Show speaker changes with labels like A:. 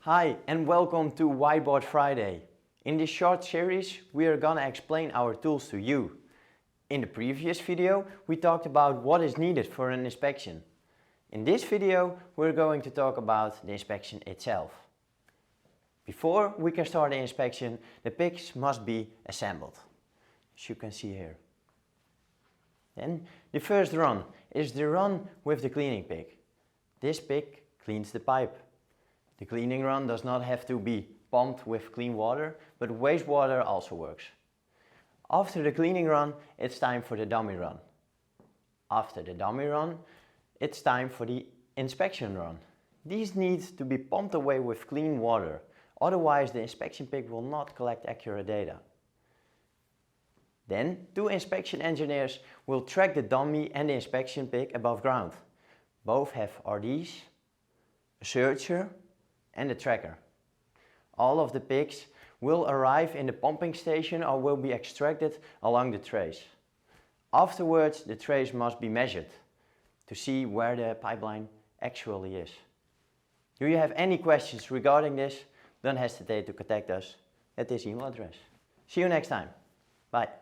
A: Hi and welcome to Whiteboard Friday. In this short series we are gonna explain our tools to you. In the previous video we talked about what is needed for an inspection. In this video we're going to talk about the inspection itself. Before we can start the inspection, the pigs must be assembled, as you can see here. Then the first run is the run with the cleaning pig. This pig cleans the pipe. The cleaning run does not have to be pumped with clean water, but wastewater also works. After the cleaning run, it's time for the dummy run. After the dummy run, it's time for the inspection run. These need to be pumped away with clean water, otherwise the inspection pig will not collect accurate data. Then, two inspection engineers will track the dummy and the inspection pig above ground. Both have RDs, a searcher and a tracker. All of the pigs will arrive in the pumping station or will be extracted along the trays. Afterwards, the trays must be measured to see where the pipeline actually is. Do you have any questions regarding this? Don't hesitate to contact us at this email address. See you next time. Bye.